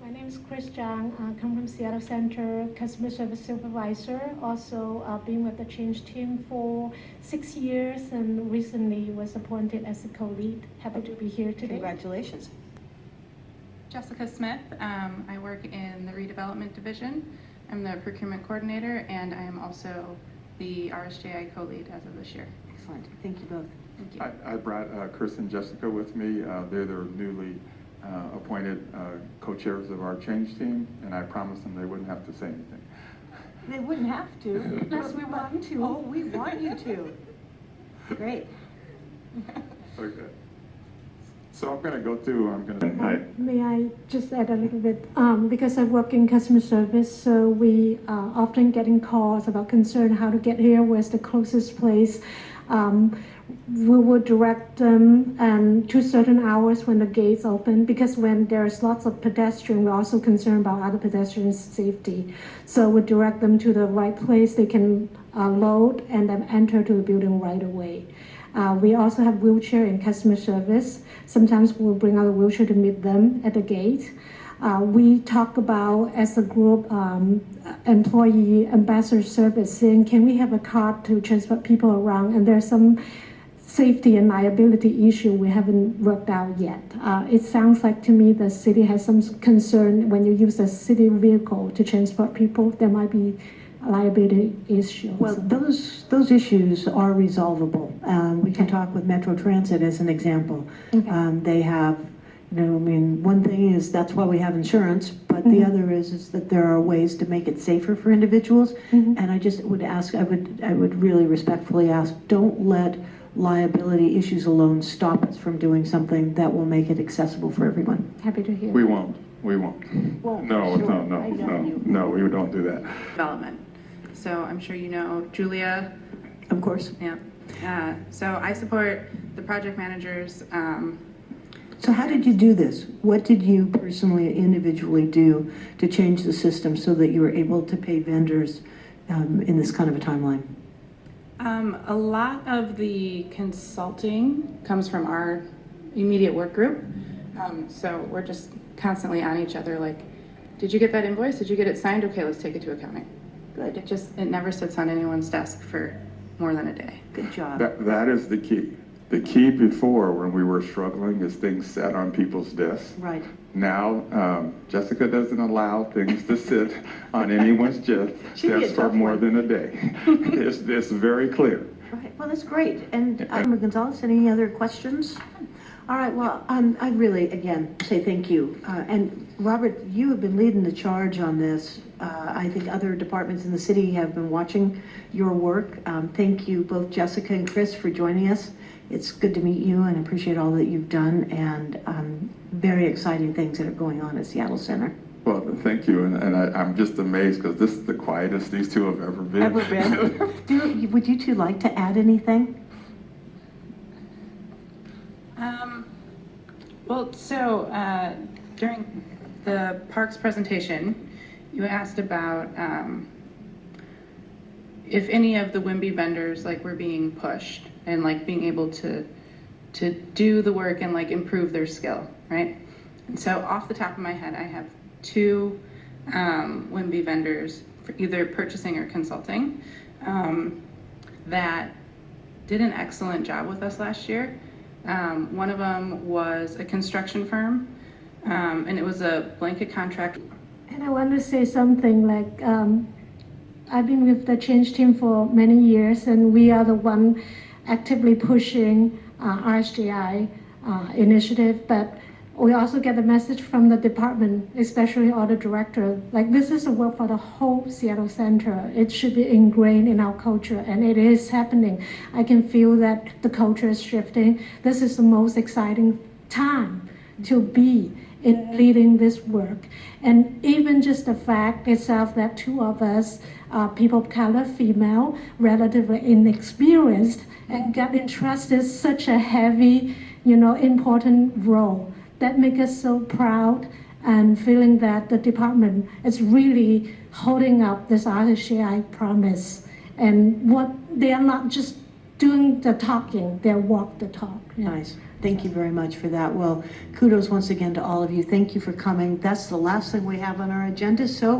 My name is Zhang. I come from Seattle Center, customer service supervisor. Also been with the change team for 6 years and recently was appointed as a co-lead. Happy to be here today. Congratulations. Jessica Smith. I work in the redevelopment division. I'm the procurement coordinator, and I am also the RSJI co-lead as of this year. Excellent. Thank you both. Thank you. I brought Chris and Jessica with me. They're the newly appointed co-chairs of our change team, and I promised them they wouldn't have to say anything. They wouldn't have to. Unless we want to. Oh, we want you to. Great. Okay. So I'm going to go through, May I just add a little bit? Because I work in customer service, so we often getting calls about concern how to get here, where's the closest place. We would direct them to certain hours when the gates open, because when there's lots of pedestrians, we're also concerned about other pedestrians' safety. So we direct them to the right place they can load and then enter to the building right away. We also have wheelchair in customer service. Sometimes we'll bring out a wheelchair to meet them at the gate. We talk about, as a group, employee ambassador service, saying, can we have a card to transport people around? And there's some safety and liability issue we haven't worked out yet. It sounds like to me the city has some concern when you use a city vehicle to transport people, there might be liability issues. Well, those issues are resolvable. We can talk with Metro Transit as an example. Okay. They have, one thing is that's why we have insurance, but the other is that there are ways to make it safer for individuals. And I just would ask, I would really respectfully ask, don't let liability issues alone stop us from doing something that will make it accessible for everyone. Happy to hear. we won't. Well, No, sure. no, we don't do that. Development. So I'm sure you know Julia. Of course. Yeah. So I support the project managers. So how did you do this? What did you personally, individually do to change the system so that you were able to pay vendors in this kind of a timeline? A lot of the consulting comes from our immediate work group. So we're just constantly on each other, like, did you get that invoice? Did you get it signed? Okay, let's take it to accounting. Good. It never sits on anyone's desk for more than a day. Good job. That is the key. The key before, when we were struggling, is things sat on people's desks. Right. Now, Jessica doesn't allow things to sit on anyone's desk for more than a day. It's very clear. Right. Well, that's great. And Gonzalez, any other questions? All right. Well, I really, again, say thank you. And Robert, you have been leading the charge on this. I think other departments in the city have been watching your work. Thank you, both Jessica and Chris, for joining us. It's good to meet you and appreciate all that you've done, and very exciting things that are going on at Seattle Center. Well, thank you, and I'm just amazed because this is the quietest these two have ever been. Would you two like to add anything? Well, so during the parks presentation, you asked about if any of the WIMBY vendors were being pushed and being able to do the work and improve their skill, right? And so off the top of my head, I have 2 WIMBY vendors for either purchasing or consulting that did an excellent job with us last year. One of them was a construction firm, and it was a blanket contract. And I want to say something I've been with the change team for many years, and we are the one actively pushing RSJI initiative, but we also get a message from the department, especially all the director, this is a work for the whole Seattle Center. It should be ingrained in our culture, and it is happening. I can feel that the culture is shifting. This is the most exciting time to be in leading this work. And even just the fact itself that 2 of us, people of color, female, relatively inexperienced, and got entrusted such a heavy, important role, that makes us so proud and feeling that the department is really holding up this RSJI promise. And what they are not just doing the talking, they walk the talk. Nice. Thank you very much for that. Well, kudos once again to all of you. Thank you for coming. That's the last thing we have on our agenda, so